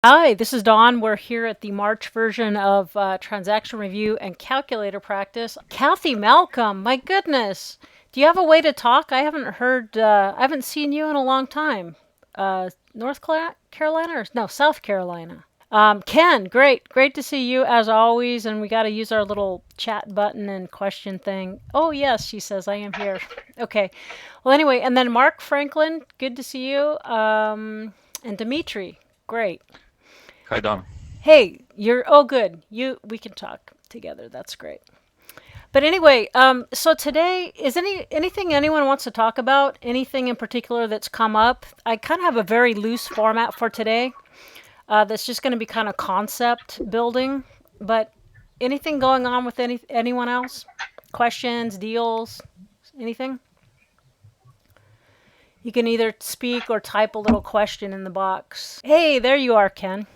Hi, this is Dawn. We're here at the March version of Transaction Review and Calculator Practice. Kathy Malcolm, my goodness. Do you have a way to talk? I haven't seen you in a long time. Carolina or no, South Carolina. Ken, great to see you as always. And we got to use our little chat button and question thing. Oh, yes, she says, I am here. Okay. Well, anyway, and then Mark Franklin, good to see you. And Dimitri, great. Hi, Don. Hey, oh good. We can talk together. That's great. But anyway, so today is anything anyone wants to talk about? Anything in particular that's come up? I kind of have a very loose format for today. That's just going to be kind of concept building. But anything going on with anyone else? Questions, deals, anything? You can either speak or type a little question in the box. Hey, there you are, Ken.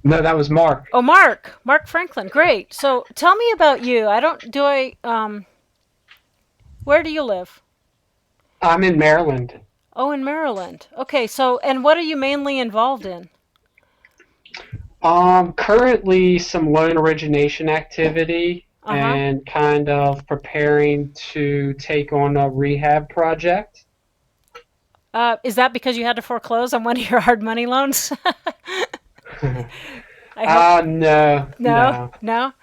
No, that was Mark. Oh, Mark Franklin. Great. So tell me about you. I don't, do I, where do you live? I'm in Maryland. Oh, in Maryland. Okay. So, and what are you mainly involved in? Currently some loan origination activity Uh huh. and kind of preparing to take on a rehab project. Is that because you had to foreclose on one of your hard money loans? I hope. No, No, no. no.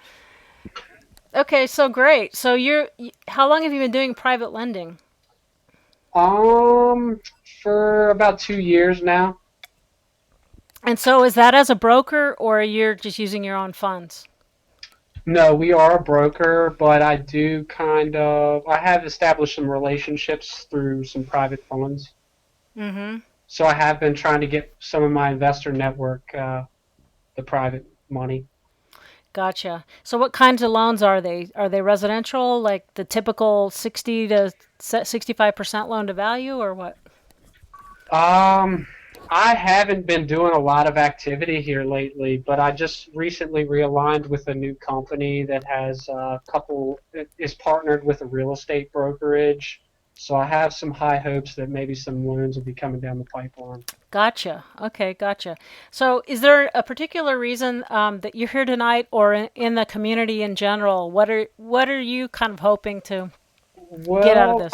Okay. So great. So how long have you been doing private lending? Um, for about 2 years now. And so is that as a broker or you're just using your own funds? No, we are a broker, but I have established some relationships through some private funds. Mm hmm. So I have been trying to get some of my investor network, the private money. Gotcha. So what kinds of loans are they? Are they residential, like the typical 60 to 65% loan to value, or what? Um, I haven't been doing a lot of activity here lately, but I just recently realigned with a new company that has a couple is partnered with a real estate brokerage. So I have some high hopes that maybe some loans will be coming down the pipeline. Gotcha. Okay, gotcha. So is there a particular reason that you're here tonight, or in the community in general? What are you kind of hoping to get out of Well, this?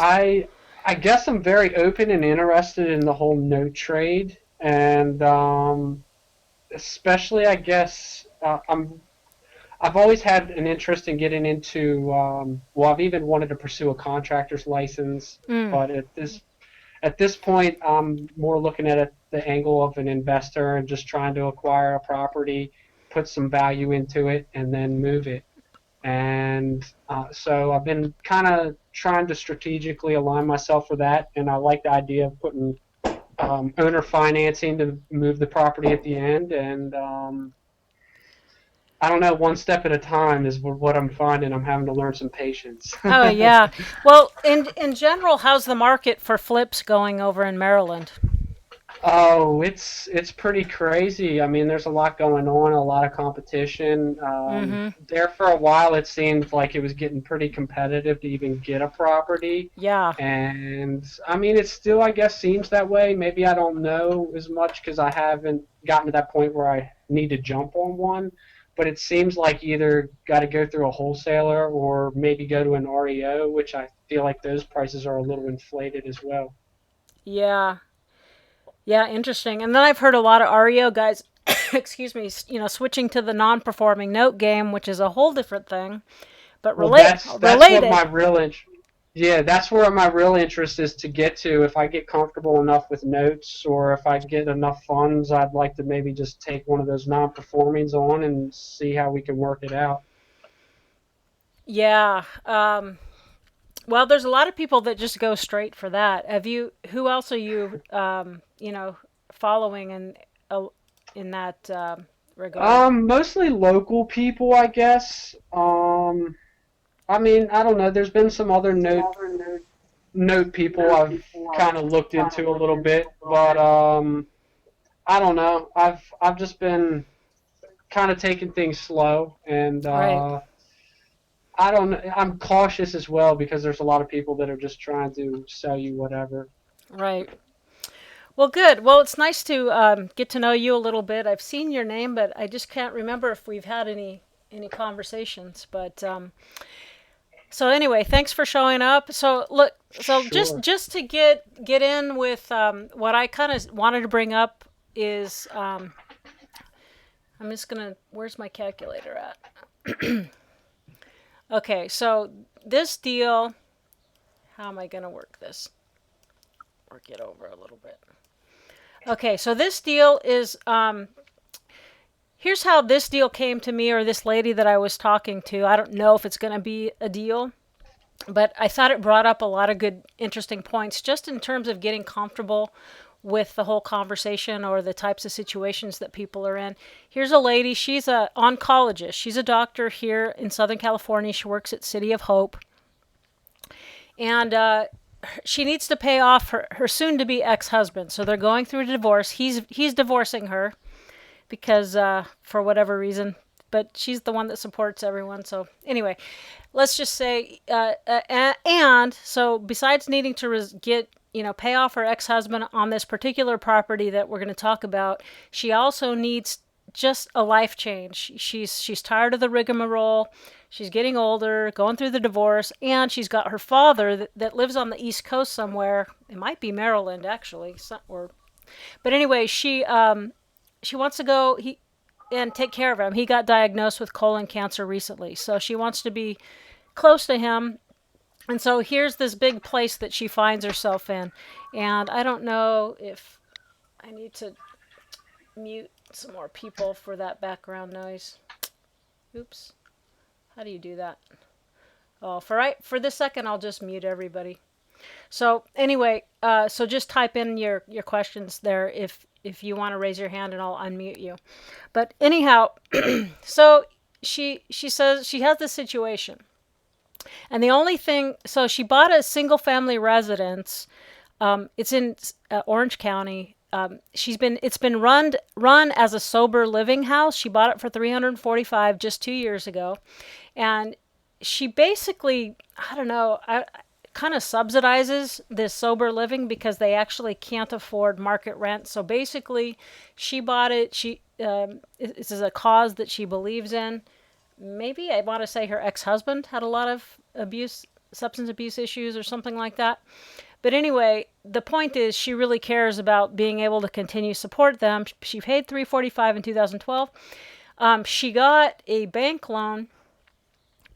I guess I'm very open and interested in the whole note trade, and especially I guess I've always had an interest in getting into. Well, I've even wanted to pursue a contractor's license, Mm, but at this point, I'm more looking at it the angle of an investor and just trying to acquire a property, put some value into it, and then move it. And so I've been kind of trying to strategically align myself for that, and I like the idea of putting owner financing to move the property at the end, and I don't know, one step at a time is what I'm finding. I'm having to learn some patience. oh yeah. Well, in general, how's the market for flips going over in Maryland? Oh, it's pretty crazy. I mean, there's a lot going on, a lot of competition. Mm-hmm. There for a while, it seemed like it was getting pretty competitive to even get a property. Yeah. And I mean, it still, I guess, seems that way. Maybe I don't know as much because I haven't gotten to that point where I need to jump on one. But it seems like either got to go through a wholesaler or maybe go to an REO, which I feel like those prices are a little inflated as well. Yeah. Yeah, interesting. And then I've heard a lot of REO guys, excuse me, switching to the non-performing note game, which is a whole different thing, but Well, that's what related. my yeah, that's where my real interest is to get to. If I get comfortable enough with notes, or if I get enough funds, I'd like to maybe just take one of those non-performings on and see how we can work it out. Yeah. Well, there's a lot of people that just go straight for that. Who else are you, following in that regard? Mostly local people, I guess. I mean, I don't know. There's been some other note people I've kind of looked into a little bit, but I don't know. I've just been kind of taking things slow, and Right. I don't. I'm cautious as well because there's a lot of people that are just trying to sell you whatever. Right. Well, good. Well, it's nice to get to know you a little bit. I've seen your name, but I just can't remember if we've had any conversations. But so anyway, thanks for showing up. So look, so just Sure. just to get in with what I kind of wanted to bring up is I'm just gonna. Where's my calculator at? Okay, so this deal. How am I gonna work this? Work it over a little bit. Okay, so this deal is here's how this deal came to me, or this lady that I was talking to. I don't know if it's going to be a deal, but I thought it brought up a lot of good, interesting points just in terms of getting comfortable with the whole conversation or the types of situations that people are in. Here's a lady, she's a oncologist. She's a doctor here in Southern California. She works at City of Hope. And she needs to pay off her soon to be ex husband. So they're going through a divorce. He's divorcing her because for whatever reason, but she's the one that supports everyone. So anyway, let's just say, and so besides needing to get pay off her ex-husband on this particular property that we're going to talk about, she also needs just a life change. She's tired of the rigmarole. She's getting older, going through the divorce, and she's got her father that lives on the East Coast somewhere. It might be Maryland, actually, or but anyway, she wants to go and take care of him. He got diagnosed with colon cancer recently, so she wants to be close to him. And so here's this big place that she finds herself in. And I don't know if I need to mute some more people for that background noise. Oops. How do you do that? Oh, for this second, I'll just mute everybody. So anyway, so just type in your questions there if you want to raise your hand, and I'll unmute you. But anyhow, so she says she has this situation, and the only thing, so she bought a single family residence. It's in Orange County. It's been run as a sober living house. She bought it for 345 just 2 years ago, and she basically, I don't know, kind of subsidizes this sober living because they actually can't afford market rent. So basically, she bought it. This is a cause that she believes in. Maybe I want to say her ex-husband had a lot of substance abuse issues or something like that. But anyway, the point is she really cares about being able to continue support them. She paid 345 in 2012. She got a bank loan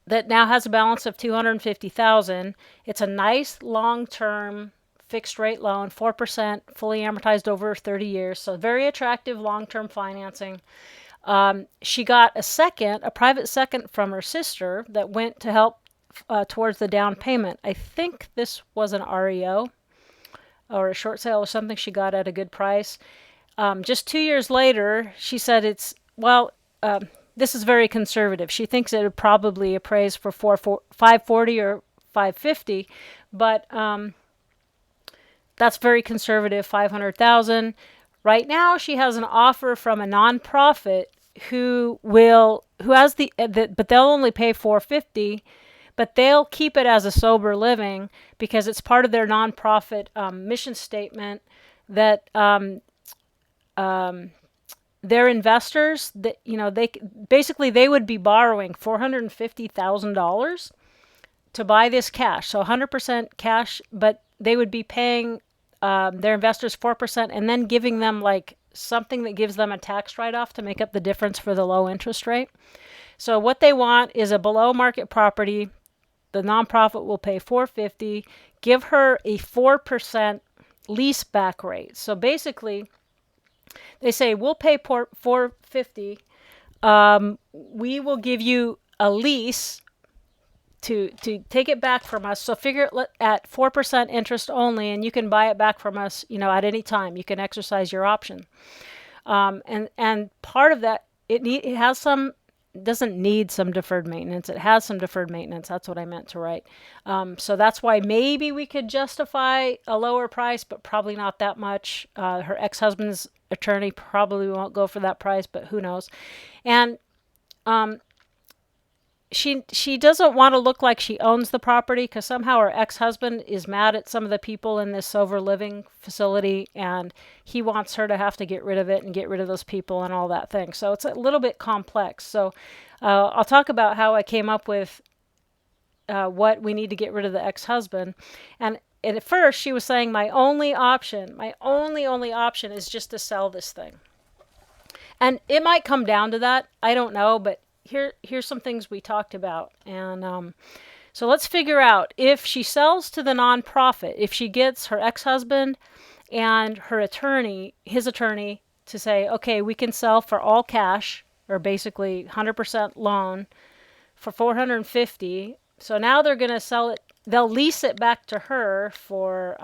that now has a balance of 250,000. It's a nice long-term fixed rate loan, 4%, fully amortized over 30 years. So very attractive long-term financing. She got a private second from her sister that went to help towards the down payment. I think this was an REO or a short sale or something she got at a good price. Just 2 years later, she said this is very conservative. She thinks it would probably appraise for 540 or 550, but that's very conservative, 500,000. Right now, she has an offer from a nonprofit but they'll only pay 450, but they'll keep it as a sober living because it's part of their nonprofit mission statement that their investors that they would be borrowing $450,000 to buy this cash, so 100% cash, but they would be paying their investors 4% and then giving them like something that gives them a tax write-off to make up the difference for the low interest rate. So what they want is a below market property. The nonprofit will pay 450, give her a 4% lease back rate. So basically, they say we'll pay 450. We will give you a lease to take it back from us. So figure it at 4% interest only, and you can buy it back from us, at any time. You can exercise your option. And part of that, it has some, doesn't need some deferred maintenance. It has some deferred maintenance. That's what I meant to write. So that's why maybe we could justify a lower price, but probably not that much. Her ex-husband's attorney probably won't go for that price, but who knows. And she doesn't want to look like she owns the property because somehow her ex-husband is mad at some of the people in this sober living facility, and he wants her to have to get rid of it and get rid of those people and all that thing. So it's a little bit complex. So I'll talk about how I came up with what we need to get rid of the ex-husband. And at first she was saying my only option is just to sell this thing. And it might come down to that. I don't know, but here's some things we talked about. And so let's figure out if she sells to the nonprofit, if she gets her ex-husband and his attorney, to say, okay, we can sell for all cash or basically 100% loan for 450. So now they're going to sell it. They'll lease it back to her for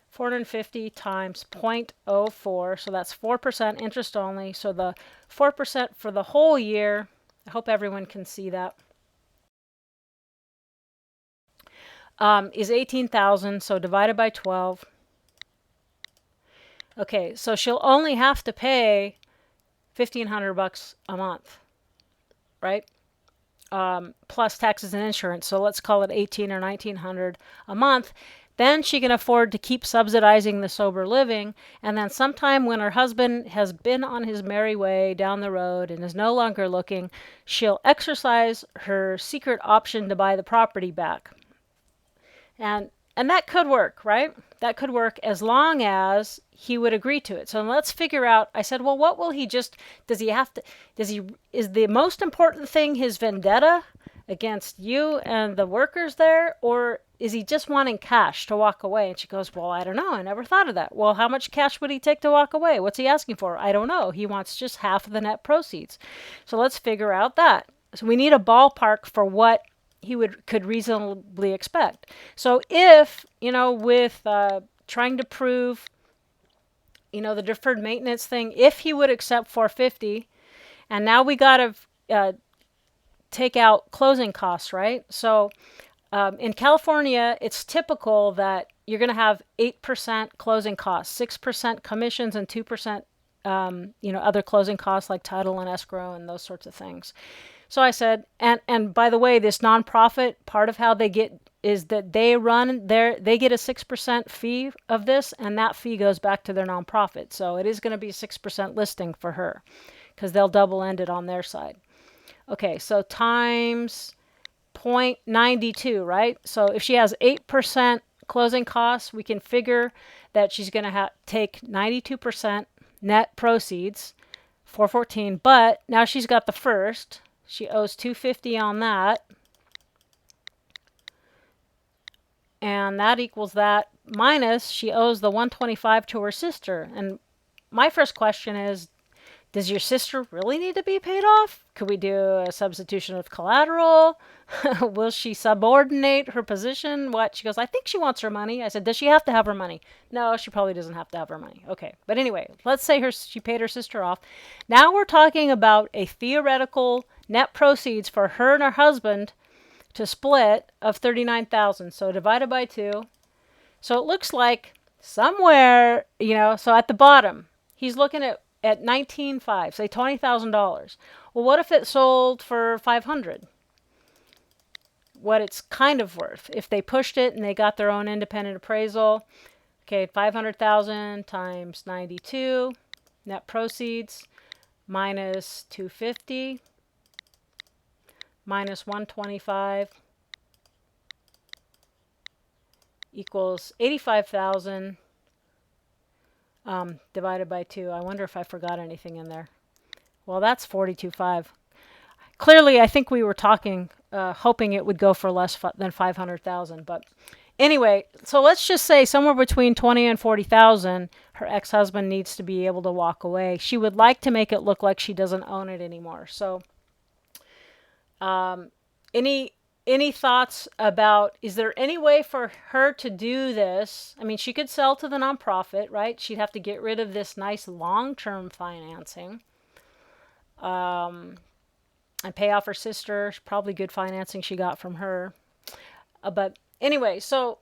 450 times 0.04, so that's 4% interest only. So the 4% for the whole year, I hope everyone can see that, is 18,000, so divided by 12. Okay, so she'll only have to pay $1,500 a month, right? Plus taxes and insurance, so let's call it 18 or 1900 a month. Then she can afford to keep subsidizing the sober living, and then sometime when her husband has been on his merry way down the road and is no longer looking, she'll exercise her secret option to buy the property back. And that could work, right? That could work as long as he would agree to it. So let's figure out. I said, well, what will he just, does he have to, is the most important thing his vendetta against you and the workers there, or is he just wanting cash to walk away? And she goes, well, I don't know. I never thought of that. Well, how much cash would he take to walk away? What's he asking for? I don't know. He wants just half of the net proceeds. So let's figure out that. So we need a ballpark for what he could reasonably expect. So if, with trying to prove, the deferred maintenance thing, if he would accept 450, and now we got to take out closing costs, right? So in California, it's typical that you're going to have 8% closing costs, 6% commissions, and 2%, other closing costs like title and escrow and those sorts of things. So I said, and by the way, this nonprofit, part of how they get is that they get a 6% fee of this, and that fee goes back to their nonprofit. So it is going to be a 6% listing for her because they'll double end it on their side. Okay, so times 0.92, right? So if she has 8% closing costs, we can figure that she's going to take 92% net proceeds, 414, but now she's got the first. She owes $250 on that. And that equals that minus she owes the $125 to her sister. And my first question is, does your sister really need to be paid off? Could we do a substitution of collateral? Will she subordinate her position? What? She goes, I think she wants her money. I said, does she have to have her money? No, she probably doesn't have to have her money. Okay. But anyway, let's say she paid her sister off. Now we're talking about a theoretical net proceeds for her and her husband to split of 39,000. So divided by 2. So it looks like somewhere, so at the bottom, he's looking at 19.5, say $20,000. Well, what if it sold for 500? What it's kind of worth if they pushed it and they got their own independent appraisal. Okay, 500,000 times 92 net proceeds minus 250 minus 125 equals 85,000. Divided by 2. I wonder if I forgot anything in there. Well, that's 42.5. Clearly, I think we were talking, hoping it would go for less than 500,000. But anyway, so let's just say somewhere between 20 and 40,000, her ex-husband needs to be able to walk away. She would like to make it look like she doesn't own it anymore. So, any thoughts about, is there any way for her to do this? I mean, she could sell to the nonprofit, right? She'd have to get rid of this nice long-term financing and pay off her sister. Probably good financing she got from her. But anyway, so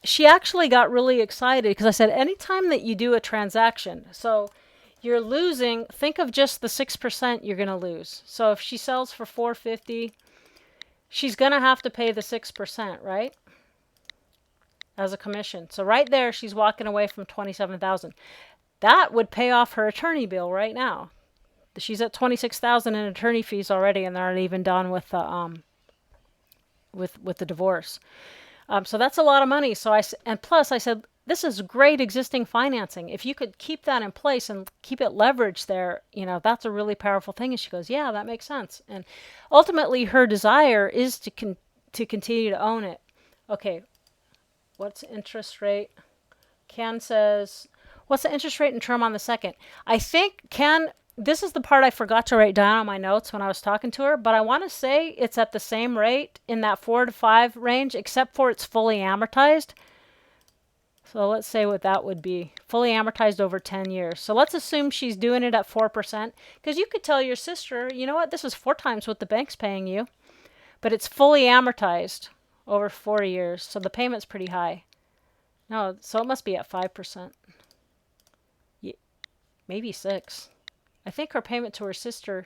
she actually got really excited because I said, anytime that you do a transaction, so you're losing. Think of just the 6% you're going to lose. So if she sells for 450, she's going to have to pay the 6%, right? As a commission. So right there, she's walking away from 27,000. That would pay off her attorney bill right now. She's at 26,000 in attorney fees already, and they're not even done with the with the divorce. So that's a lot of money. And plus I said, this is great existing financing. If you could keep that in place and keep it leveraged there, that's a really powerful thing. And she goes, yeah, that makes sense. And ultimately, her desire is to continue to own it. Okay, what's interest rate? Ken says, what's the interest rate and term on the second? I think Ken, this is the part I forgot to write down on my notes when I was talking to her, but I want to say it's at the same rate in that 4 to 5 range, except for it's fully amortized. So let's say what that would be. Fully amortized over 10 years. So let's assume she's doing it at 4%, because you could tell your sister, you know what, this is 4 times what the bank's paying you, but it's fully amortized over 4 years, so the payment's pretty high. No, so it must be at 5%. Maybe 6. I think her payment to her sister,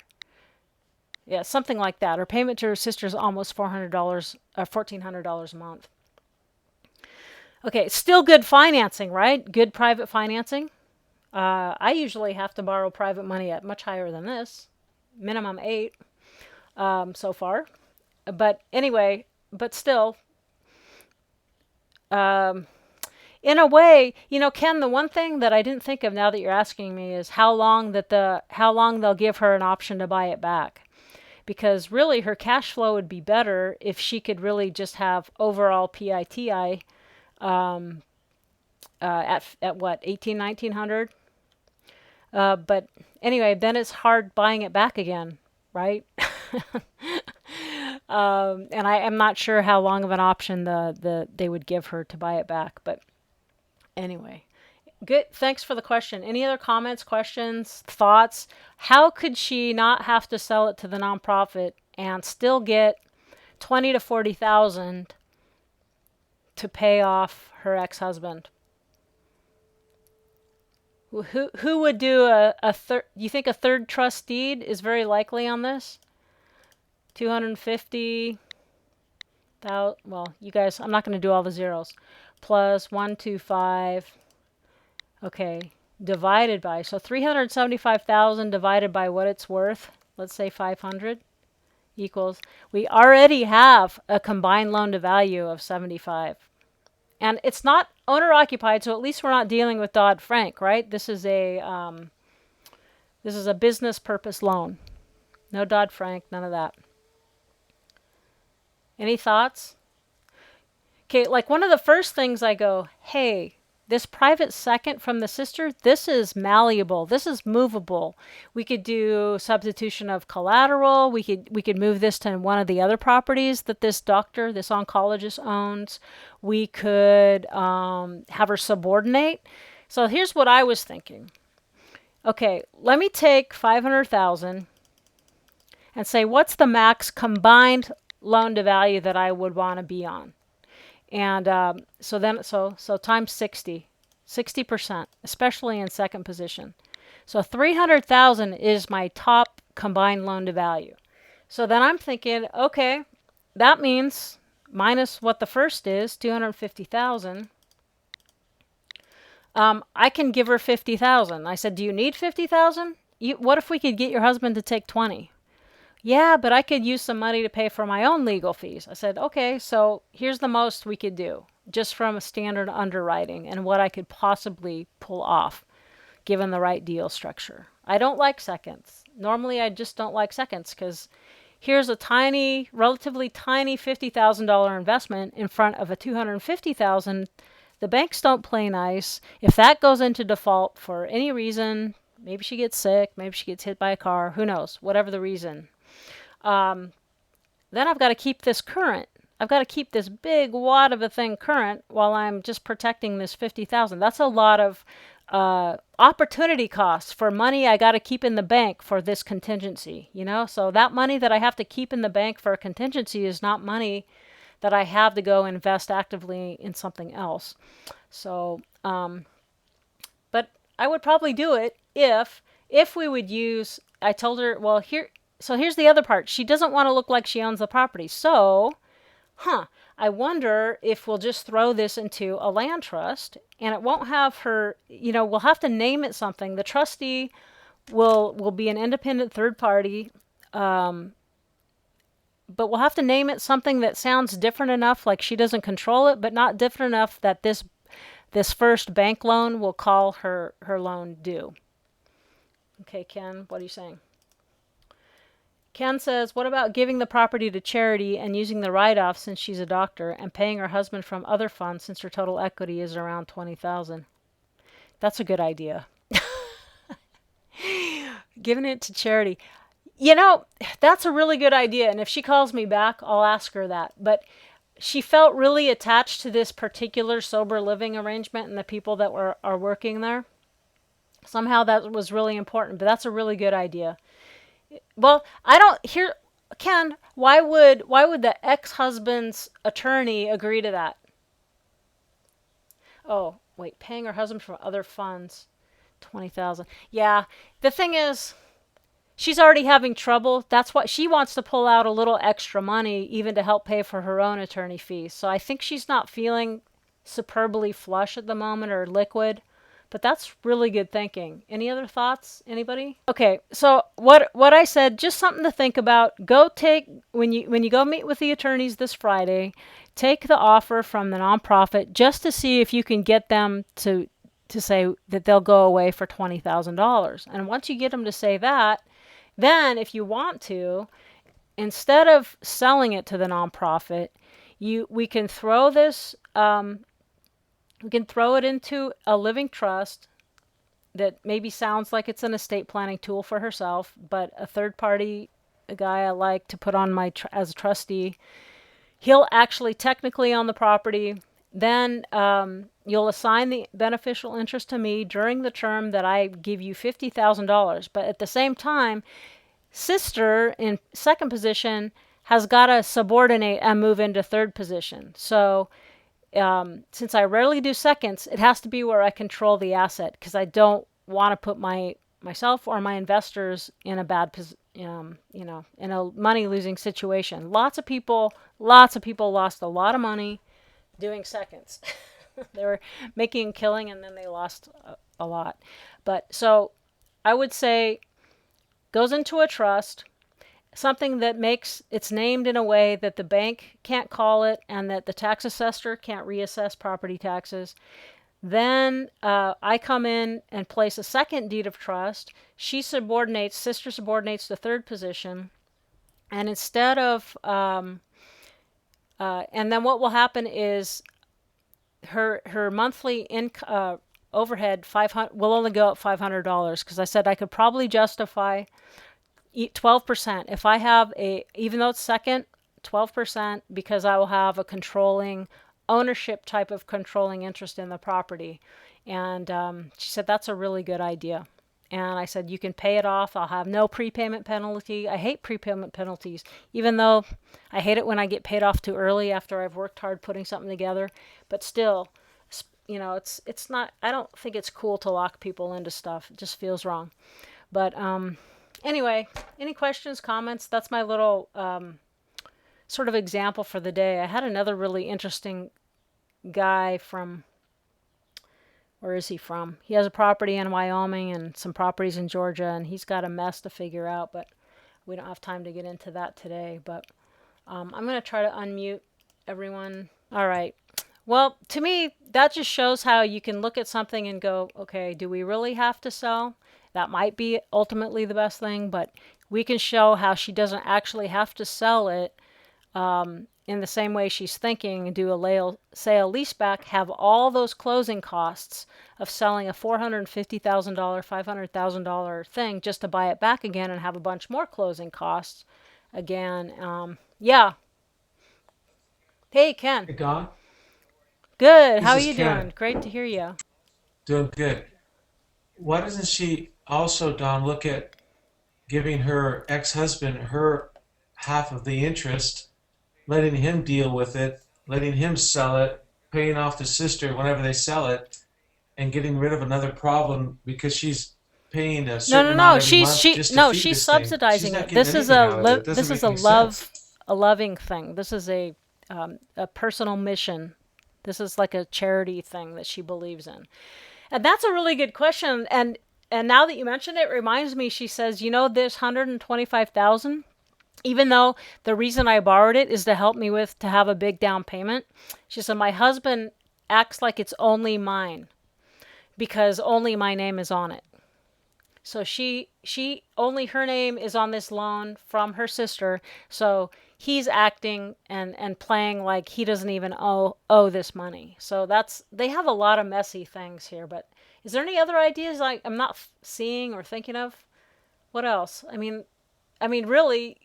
yeah, something like that. Her payment to her sister is almost $400, $1,400 a month. Okay, still good financing, right? Good private financing. I usually have to borrow private money at much higher than this, minimum 8 so far. But anyway, but still, in a way, Ken, the one thing that I didn't think of now that you're asking me is how long they'll give her an option to buy it back. Because really her cash flow would be better if she could really just have overall PITI at what, 18, 1900? But anyway, then it's hard buying it back again, right? And I am not sure how long of an option they would give her to buy it back. But anyway, good. Thanks for the question. Any other comments, questions, thoughts? How could she not have to sell it to the nonprofit and still get 20 to 40,000 to pay off her ex-husband? Who would do a third? You think a third trust deed is very likely on this? 250,000. Well, you guys, I'm not going to do all the zeros. Plus 125. Okay, divided by, so 375,000 divided by what it's worth, let's say 500, equals, we already have a combined loan to value of 75. And it's not owner occupied, so at least we're not dealing with Dodd-Frank, right? This is a business purpose loan. No Dodd-Frank, none of that. Any thoughts? Okay, like one of the first things I go, hey, this private second from the sister, this is malleable. This is movable. We could do substitution of collateral. We could move this to one of the other properties that this doctor, this oncologist owns. We could have her subordinate. So here's what I was thinking. Okay, let me take 500,000 and say, what's the max combined loan to value that I would want to be on? And so times 60%, especially in second position. So 300,000 is my top combined loan to value. So then I'm thinking, okay, that means minus what the first is, 250,000. I can give her 50,000. I said, do you need 50,000? What if we could get your husband to take 20? Yeah, but I could use some money to pay for my own legal fees. I said, okay, so here's the most we could do, just from a standard underwriting and what I could possibly pull off, given the right deal structure. I don't like seconds. Normally, I just don't like seconds because here's a relatively tiny $50,000 investment in front of a $250,000. The banks don't play nice. If that goes into default for any reason, maybe she gets sick, maybe she gets hit by a car, who knows, whatever the reason. Then I've got to keep this current. I've got to keep this big wad of a thing current while I'm just protecting this 50,000. That's a lot of opportunity costs for money I got to keep in the bank for this contingency, So that money that I have to keep in the bank for a contingency is not money that I have to go invest actively in something else. So, but I would probably do it if if we would use, I told her, well, here's the other part. She doesn't want to look like she owns the property. So, I wonder if we'll just throw this into a land trust and it won't have her, we'll have to name it something. The trustee will be an independent third party, but we'll have to name it something that sounds different enough, like she doesn't control it, but not different enough that this first bank loan will call her loan due. Okay, Ken, what are you saying? Ken says, what about giving the property to charity and using the write-off since she's a doctor and paying her husband from other funds since her total equity is around 20,000? That's a good idea. Giving it to charity. That's a really good idea. And if she calls me back, I'll ask her that. But she felt really attached to this particular sober living arrangement and the people that are working there. Somehow that was really important, but that's a really good idea. Well, I don't hear Ken, why would the ex-husband's attorney agree to that? Oh, wait, paying her husband from other funds, 20,000. Yeah, the thing is, she's already having trouble. That's why she wants to pull out a little extra money even to help pay for her own attorney fees. So I think she's not feeling superbly flush at the moment or liquid. But that's really good thinking. Any other thoughts? Anybody? Okay, so what I said, just something to think about. Go take when you go meet with the attorneys this Friday, take the offer from the nonprofit just to see if you can get them to say that they'll go away for $20,000. And once you get them to say that, then if you want to, instead of selling it to the nonprofit, we can throw this. We can throw it into a living trust that maybe sounds like it's an estate planning tool for herself, but a third party, a guy I like to put on as a trustee, he'll actually technically own the property. Then you'll assign the beneficial interest to me during the term that I give you $50,000. But at the same time, sister in second position has got to subordinate and move into third position. So since I rarely do seconds, it has to be where I control the asset because I don't want to put myself or my investors in a bad in a money losing situation. Lots of people lost a lot of money doing seconds. They were making a killing and then they lost a lot. But so I would say goes into a trust, something that makes it's named in a way that the bank can't call it and that the tax assessor can't reassess property taxes. Then I come in and place a second deed of trust. Sister subordinates the third position. And instead of, and then what will happen is her monthly overhead will only go up $500 because I said I could probably justify 12%. If I have even though it's second, 12% because I will have a controlling ownership type of controlling interest in the property. And she said, that's a really good idea. And I said, you can pay it off. I'll have no prepayment penalty. I hate prepayment penalties, even though I hate it when I get paid off too early after I've worked hard putting something together. But still, it's not, I don't think it's cool to lock people into stuff. It just feels wrong. But anyway, any questions, comments? That's my little sort of example for the day. I had another really interesting guy from, where is he from? He has a property in Wyoming and some properties in Georgia, and he's got a mess to figure out, but we don't have time to get into that today. But I'm going to try to unmute everyone. All right. Well, to me, that just shows how you can look at something and go, okay, do we really have to sell? That might be ultimately the best thing, but we can show how she doesn't actually have to sell it in the same way she's thinking and do a sale leaseback, have all those closing costs of selling a $450,000, $500,000 thing just to buy it back again and have a bunch more closing costs again. Yeah. Hey, Ken. Hey, Don. Good. How This are is you Ken. doing? Great to hear you. Doing good. Why doesn't she also, Don, look at giving her ex-husband her half of the interest, letting him deal with it, letting him sell it, paying off the sister whenever they sell it, and getting rid of another problem because she's paying a No, certain no, amount no. every month just to feed She's this thing. She's subsidizing not it. getting anything out of it. It doesn't This is make any sense. a loving thing. This is a personal mission. This is like a charity thing that she believes in. And that's a really good question. And now that you mentioned it, reminds me. She says, you know, this 125,000. Even though the reason I borrowed it is to help me with to have a big down payment. She said my husband acts like it's only mine because only my name is on it. So she only her name is on this loan from her sister. So he's acting and playing like he doesn't even owe this money. So that's they have a lot of messy things here. But is there any other ideas I'm not seeing or thinking of? What else? I mean, really,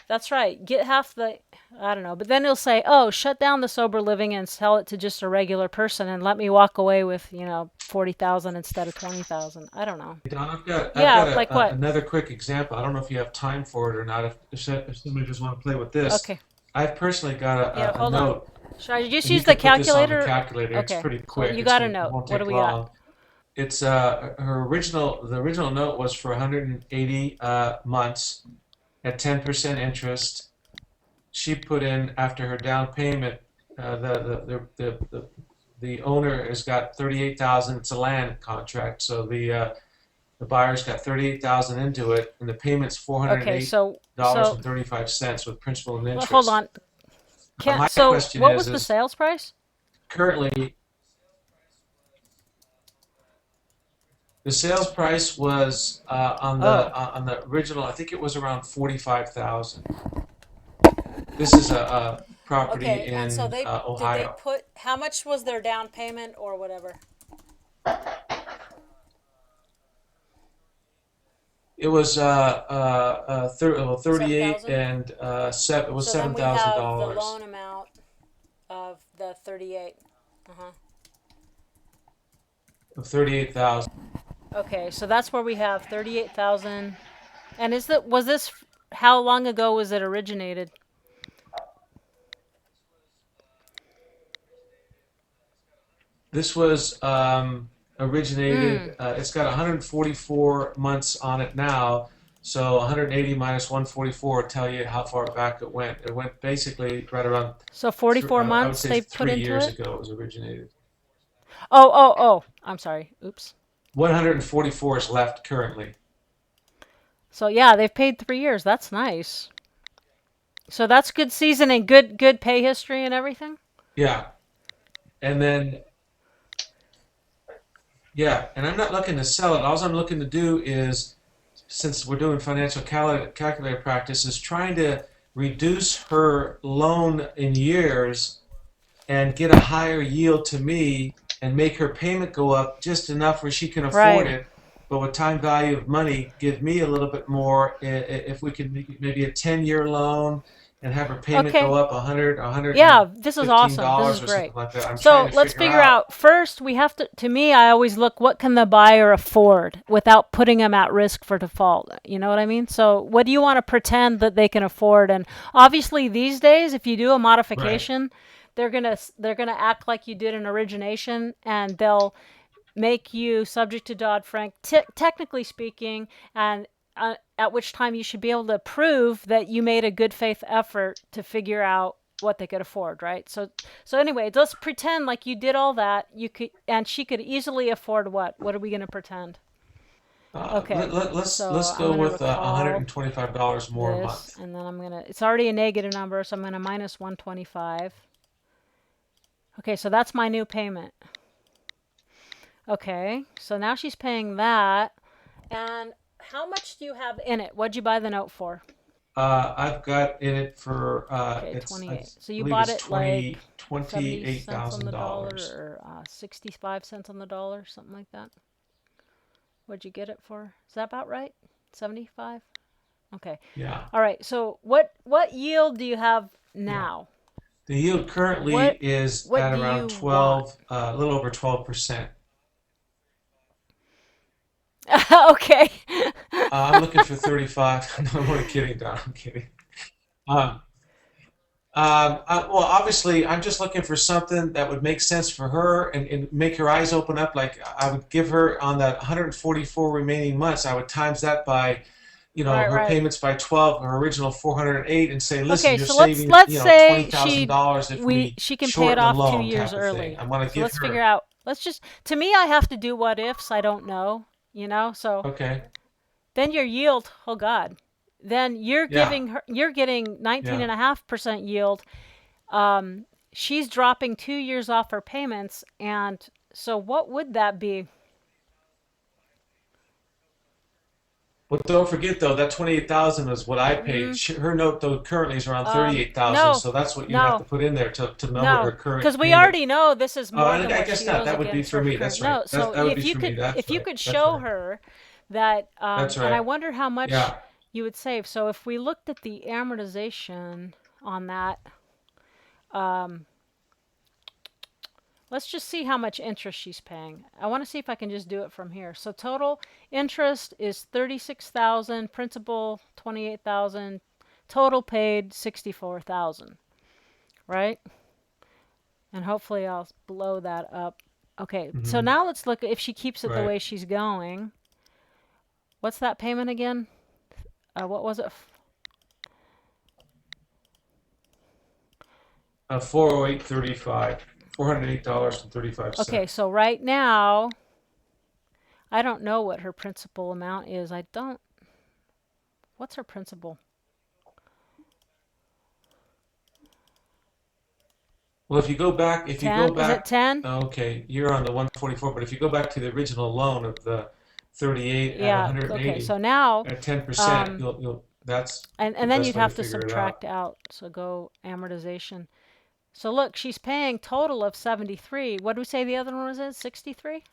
that's right. Get half the, I don't know. But then he'll say, "Oh, shut down the sober living and sell it to just a regular person, and let me walk away with 40,000 instead of 20,000." I don't know. Don, I've Yeah, got like what? another quick example. I don't know if you have time for it or not. If somebody just want to play with this, Okay. I've personally got Yeah, a hold on. note, Should I just and you use the can put this on the calculator? calculator. It's Okay. pretty So quick. you got a It note. won't What do take we got? long. It's her original. The original note was for 180 months at 10% interest. She put in after her down payment. The owner has got 38,000. It's a land contract, so the buyer's got 38,000 into it, and the payment's four hundred and Okay. eight dollars So and 35 cents with principal and well, hold interest. on. My Can't. So question what was the is sales price? currently the sales price was Oh. on the original. I think it was around 45,000. This is a property Okay. And so in did they Ohio. put how much was their down payment or whatever? It was 38 7,000. and it was So then seven we thousand have the dollars. loan amount of the 38. Uh huh. Of 38,000. Okay, so that's where we have 38,000. And was this how long ago was it originated? This was originated. Mm. It's got 144 months on it now. So 180 minus 144 will tell you how far back it went. It went basically right around, So 44 I would months say they put three into years it? ago it was originated. Oh. I'm sorry. Oops. 144 is left currently. So yeah, they've paid 3 years. That's nice. So that's good seasoning, good pay history and everything. Yeah. And then, yeah. And I'm not looking to sell it. All I'm looking to do is, since we're doing financial calculator practice, is trying to reduce her loan in years and get a higher yield to me and make her payment go up just enough where she can afford Right. it, but with time value of money, give me a little bit more. If we could make maybe a 10-year loan and have her payment go Okay. up 100, a hundred Yeah, and this is fifteen awesome. This is dollars or great. something like that. I'm trying So to let's figure figure out. out first, we have to me, I always look what can the buyer afford without putting them at risk for default. You know what I mean? So what do you want to pretend that they can afford? And obviously these days, if you do a Right. modification, they're gonna act like you did an origination and they'll make you subject to Dodd-Frank, technically speaking, and at which time you should be able to prove that you made a good faith effort to figure out what they could afford, right? So anyway, let's pretend like you did all that. You could, and she could easily afford what? What are we going to pretend? Okay, so Let's I'm go going to with recall $125 more a this, month. and then it's already a negative number, so I'm going to minus 125. Okay, so that's my new payment. Okay, so now she's paying that. And how much do you have in it? What'd you buy the note for? I've got in it for Okay, I 28. So you believe bought it's it like 70 twenty eight cents on thousand the dollar dollars. or 65 cents on the dollar, something like that. What'd you get it for? Is that about right? 75? Okay. Yeah, All right. So what yield do you have yeah. now? The yield currently What is what at do around you want? 12, a little over 12%. Okay. I'm looking for 35. No, I'm only kidding, Don. I'm kidding. Um, Well, obviously, I'm just looking for something that would make sense for her and make her eyes open up. Like I would give her on that 144 remaining months, I would times that by, Right, her right. payments by 12, her original 408, and say, listen, Okay, you're so let's saving, let's twenty say thousand dollars if we she can pay it shorten the off two loan, years type of thing. early. I want to So give let's figure her. out. Let's just to me, I have to do what ifs. I don't know. So Okay, then your yield. Oh God. Then yeah, you're getting nineteen yeah. and a half percent yield. She's dropping 2 years off her payments, and so what would that be? Well, don't forget though that 28,000 is what I paid. Mm, Her note though currently is around 38,000, no, so that's what you'd have to no, put in there to know what her no, current because we payment. already know this is more And than I what guess she not. owes That would be against for her me. current That's right. note. So That would be if for me. That's you right. could That's show right. her that, That's and I right. wonder how much Yeah. you would save. So if we looked at the amortization on that, let's just see how much interest she's paying. I want to see if I can just do it from here. So total interest is 36,000, principal 28,000, total paid 64,000, right? And hopefully I'll blow that up. Okay, so Hmm. now let's look at if she keeps it the Right. way she's going. What's that payment again? What was it? 408.35. $408.35. Okay, so right now, I don't know what her principal amount is. I don't. What's her principal? Well, if you go 10? Is it back, 10? okay, you're on the 144, but if you go back to the original loan of the 38 at Yeah. Okay, 180 so now, at 10%, um, that's the and then best you'd way to have to figure it subtract out. out. So go amortization. So look, she's paying total of 73. What do we say the other one was in? 63?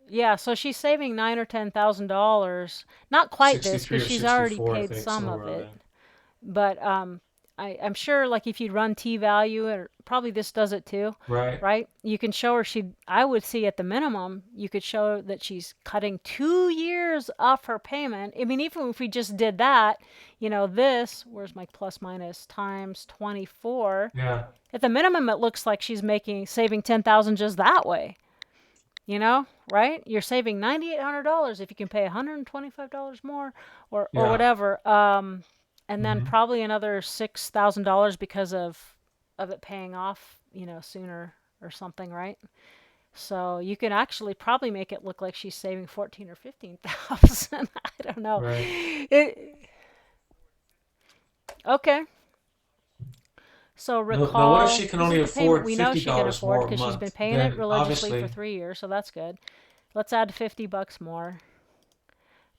Yeah, so she's saving 9 or $10,000. Not quite this, 63 because or she's already 64, I paid think, some somewhere of around it. there. But I'm sure, like if you run T value, or probably this does it too, Right. right? You can show her I would see at the minimum, you could show that she's cutting 2 years off her payment. I mean, even if we just did that, where's my plus minus times 24? Yeah. At the minimum, it looks like she's saving 10,000 just that way. Right? You're saving $9,800 if you can pay $125 more, or Yeah. whatever. And then Hmm. probably another $6,000 because of it paying off, sooner or something, right? So you can actually probably make it look like she's saving 14 or 15,000. I don't know. Right. Okay. So Now, what if recall, she can this only is the payment afford we know she can $50 afford more a because she's been month? paying it Then religiously for obviously, 3 years, so that's good. Let's add $50 more.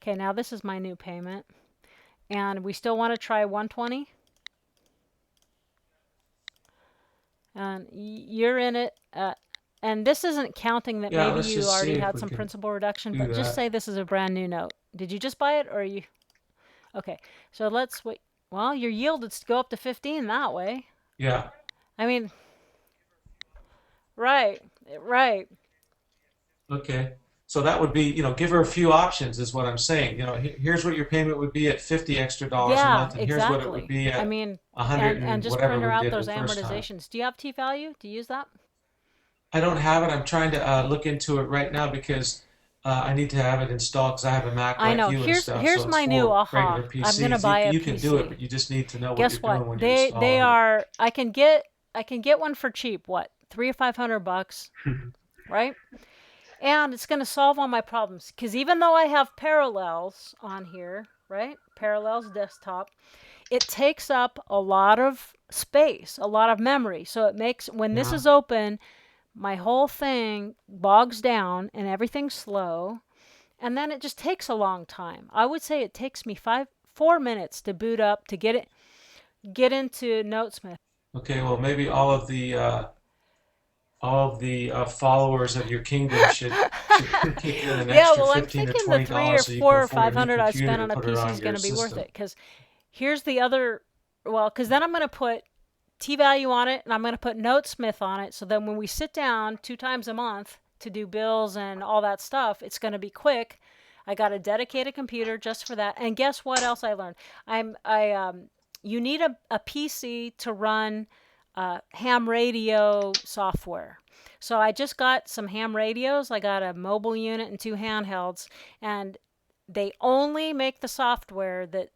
Okay, now this is my new payment. And we still want to try 120. And you're in it. And this isn't counting that yeah, maybe let's you just see already if had we some can principal reduction, do but just that. say this is a brand new note. Did you just buy it, or are you? Okay, so let's wait. Well, your yield would go up to 15 that way. Yeah. I mean, right, right. Okay. So that would be, give her a few options, is what I'm saying. Here's what your payment would be at 50 extra dollars a Yeah, month, and here's what it would exactly. be I at mean, 100 and and just print whatever her we out did those the first time. amortizations. Do you have T value? Do you use that? I don't have it. I'm trying to look into it right now because I need to have it installed because I have a Mac I like know. you and stuff. So Here's it's my new for aha. regular I'm gonna PCs. You buy a you can do it, PC. but you just need to know what you're Guess what? doing when you're They installing it. are. I can get one for cheap. What, 300 or 500 bucks, right? And it's gonna solve all my problems. Because even though I have Parallels on here, right? Parallels desktop, it takes up a lot of space, a lot of memory. So it makes when this Yeah. is open, my whole thing bogs down and everything's slow. And then it just takes a long time. I would say it takes me 4 minutes to boot up to get into Notesmith. Okay. Well, maybe all of the followers of your kingdom should kick in an Yeah, extra well, I'm 15 or thinking the 20 three or dollars so you can four or afford a five new hundred I spent computer to on a put it PC on is going your to be worth system. it. Because here's the other, well, because then I'm going to put T value on it, and I'm going to put Notesmith on it. So then when we sit down 2 times a month to do bills and all that stuff, it's going to be quick. I got a dedicated computer just for that. And guess what else I learned? I you need a PC to run ham radio software. So I just got some ham radios. I got a mobile unit and two handhelds, and they only make the software that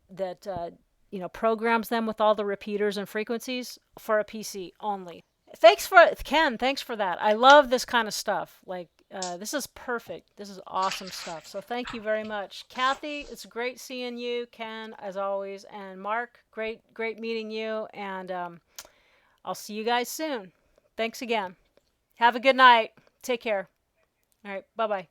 programs them with all the repeaters and frequencies for a PC only. Thanks for Ken. Thanks for that. I love this kind of stuff. Like this is perfect. This is awesome stuff. So thank you very much, Kathy. It's great seeing you, Ken, as always, and Mark. Great meeting you. And I'll see you guys soon. Thanks again. Have a good night. Take care. All right. Bye bye.